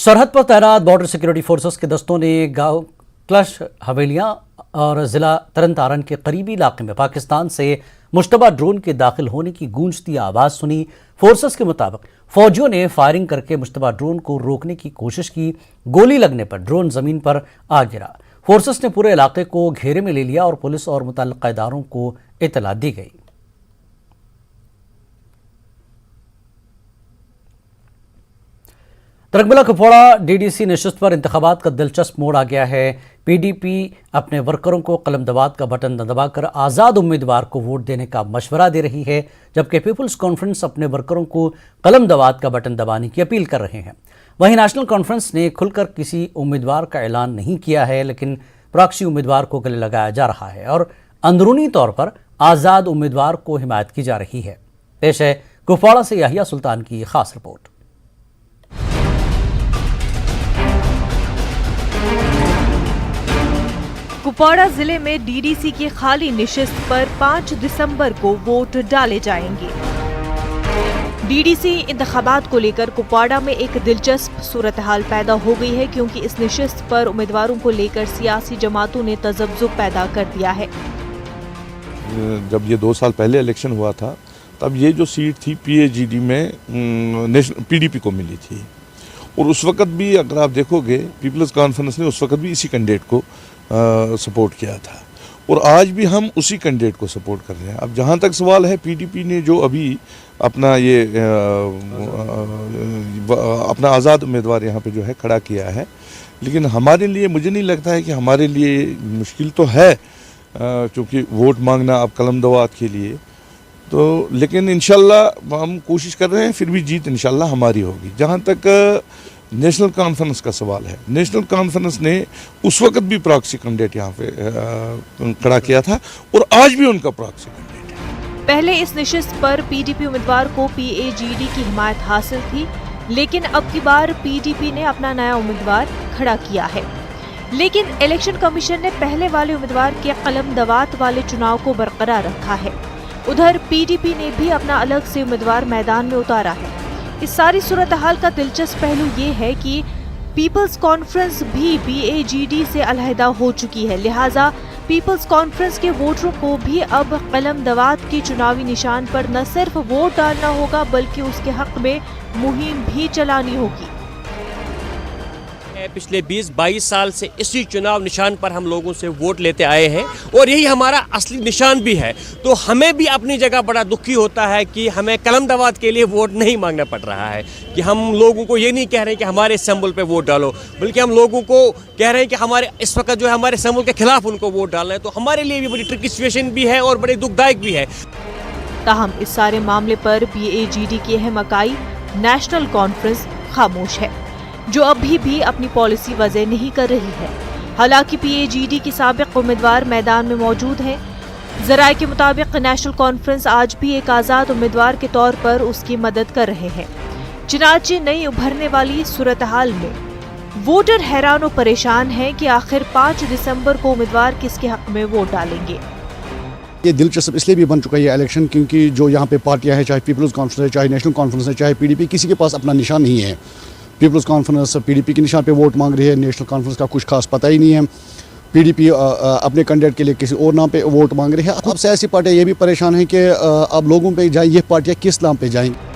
सरहद पर तैनात बॉर्डर सिक्योरिटी फोर्सेस के दस्तों ने गांव क्लश हवेलियां और ज़िला तरन तारन के करीबी इलाके में पाकिस्तान से मुश्तबा ड्रोन के दाखिल होने की गूंजती आवाज़ सुनी। फोर्सेस के मुताबिक फौजियों ने फायरिंग करके मुश्तबा ड्रोन को रोकने की कोशिश की। गोली लगने पर ड्रोन ज़मीन पर आ गिरा। फोर्सेस ने पूरे इलाके को घेरे में ले लिया और पुलिस और मुतल्लिक़ इदारों को इत्तला दी गई। तरकमला कुपवाड़ा डीडीसी नशिस्त पर इंतखाबात का दिलचस्प मोड़ आ गया है। पीडीपी अपने वर्करों को कलमदवात का बटन दबाकर आज़ाद उम्मीदवार को वोट देने का मशवरा दे रही है, जबकि पीपल्स कॉन्फ्रेंस अपने वर्करों को कलमदवात का बटन दबाने की अपील कर रहे हैं। वहीं नेशनल कॉन्फ्रेंस ने खुलकर किसी उम्मीदवार का ऐलान नहीं किया है, लेकिन प्रॉक्सी उम्मीदवार को गले लगाया जा रहा है और अंदरूनी तौर पर आज़ाद उम्मीदवार को हिमायत की जा रही है। पेश है कुपवाड़ा से याहिया सुल्तान की खास रिपोर्ट। कुपवाड़ा जिले में डीडीसी की खाली निशिस्त पर 5 दिसंबर को वोट डाले जाएंगे। डीडीसी इंतखाबात को लेकर कुपवाड़ा में एक दिलचस्प सूरत हाल पैदा हो गई है, क्योंकि इस निशिस्त पर उम्मीदवारों को लेकर सियासी जमातों ने तजब्जुब पैदा कर दिया है। जब ये 2 साल पहले इलेक्शन हुआ था, तब ये जो सीट थी पीएजीडी में पीडीपी को मिली थी, और उस वक्त भी अगर आप देखोगे पीपल्स कॉन्फ्रेंस ने उस वक्त भी इसी कैंडिडेट को सपोर्ट किया था, और आज भी हम उसी कैंडिडेट को सपोर्ट कर रहे हैं। अब जहाँ तक सवाल है पीडीपी ने जो अभी अपना ये अपना आज़ाद उम्मीदवार यहाँ पे जो है खड़ा किया है, लेकिन हमारे लिए मुझे नहीं लगता है कि हमारे लिए मुश्किल तो है, क्योंकि वोट मांगना अब कलमदवात के लिए तो, लेकिन इंशाल्लाह हम कोशिश कर रहे हैं, फिर भी जीत इंशाल्लाह हमारी होगी। जहाँ तक नेशनल कॉन्फ्रेंस का सवाल है, नेशनल कॉन्फ्रेंस ने उस वक्त भी प्रॉक्सी कैंडिडेट यहाँ पे खड़ा किया था, और आज भी उनका प्रॉक्सी कैंडिडेट है। पहले इस निशिस्त पर पीडीपी उम्मीदवार को पीएजीडी की हिमायत हासिल थी, लेकिन अब की बार पीडीपी ने अपना नया उम्मीदवार खड़ा किया है। लेकिन इलेक्शन कमीशन ने पहले वाले उम्मीदवार के कलमदवात वाले चुनाव को बरकरार रखा है। उधर पीडीपी ने भी अपना अलग से उम्मीदवार मैदान में उतारा है। इस सारी सूरत हाल का दिलचस्प पहलू ये है कि पीपल्स कॉन्फ्रेंस भी पीएजीडी से अलहदा हो चुकी है, लिहाजा पीपल्स कॉन्फ्रेंस के वोटरों को भी अब कलमदवात के चुनावी निशान पर न सिर्फ वोट डालना होगा, बल्कि उसके हक में मुहिम भी चलानी होगी। पिछले 20-22 साल से इसी चुनाव निशान पर हम लोगों से वोट लेते आए हैं, और यही हमारा असली निशान भी है। तो हमें भी अपनी जगह बड़ा दुखी होता है कि हमें कलमदवात के लिए वोट नहीं मांगना पड़ रहा है, कि हम लोगों को ये नहीं कह रहे हैं कि हमारे सिंबल पे वोट डालो, बल्कि हम लोगों को कह रहे हैं कि हमारे इस वक्त जो है हमारे सिंबल के खिलाफ उनको वोट डालना है। तो हमारे लिए भी बड़ी ट्रिकी सिचुएशन भी है और बड़ी दुखदायक भी है। ताहम इस सारे मामले पर पीएजीडी की अहम इकाई नेशनल कॉन्फ्रेंस खामोश है, जो अभी भी अपनी पॉलिसी वज़ह नहीं कर रही है। हालांकि पीएजीडी की साबिक उम्मीदवार मैदान में मौजूद हैं। ज़राए के मुताबिक नेशनल कॉन्फ्रेंस आज भी एक आज़ाद उम्मीदवार के तौर पर उसकी मदद कर रहे हैं। चुनाचे नई उभरने वाली सूरत हाल में वोटर हैरान और परेशान हैं कि आखिर 5 दिसंबर को उम्मीदवार किसके हक में वोट डालेंगे। ये दिलचस्प इसलिए भी बन चुका है ये इलेक्शन, क्योंकि जो यहाँ पे पार्टियाँ हैं, चाहे पीपल्स कॉन्फ्रेंस है, चाहे नेशनल कॉन्फ्रेंस है, चाहे पीडीपी, किसी के पास अपना निशान नहीं है। पीपल्स कॉन्फ्रेंस पीडीपी के निशान पे वोट मांग रही है, नेशनल कॉन्फ्रेंस का कुछ खास पता ही नहीं है। पीडीपी अपने कैंडिडेट के लिए किसी और नाम पे वोट मांग रही है। अब सियासी पार्टियाँ ये भी परेशान हैं कि अब लोगों पे जाए, ये पार्टियाँ किस नाम पे जाएंगी।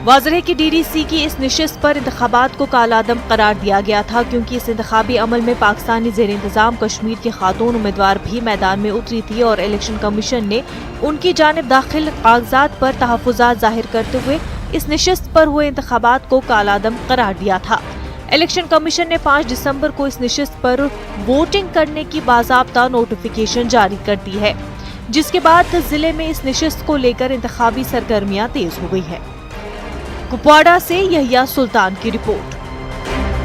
वाज़ेह है कि डीडीसी की इस निशिस्त पर इंतखाबात को कालादम करार दिया गया था, क्योंकि इस इंतखाबी अमल में पाकिस्तानी ज़ेर इंतज़ाम कश्मीर की खातून उम्मीदवार भी मैदान में उतरी थी, और इलेक्शन कमीशन ने उनकी जानिब दाखिल कागजात पर तहफ़्फ़ुज़ात ज़ाहिर करते हुए इस निशिस्त पर हुए इंतखाबात को कालादम करार दिया था। इलेक्शन कमीशन ने 5 दिसंबर को इस निशिस्त पर वोटिंग करने की बाज़ाब्ता नोटिफिकेशन जारी कर दी है, जिसके बाद जिले में इस निशिस्त को लेकर इंतखाबी सरगर्मियां तेज हो गई है। कुपवाड़ा से याहिया सुल्तान की रिपोर्ट।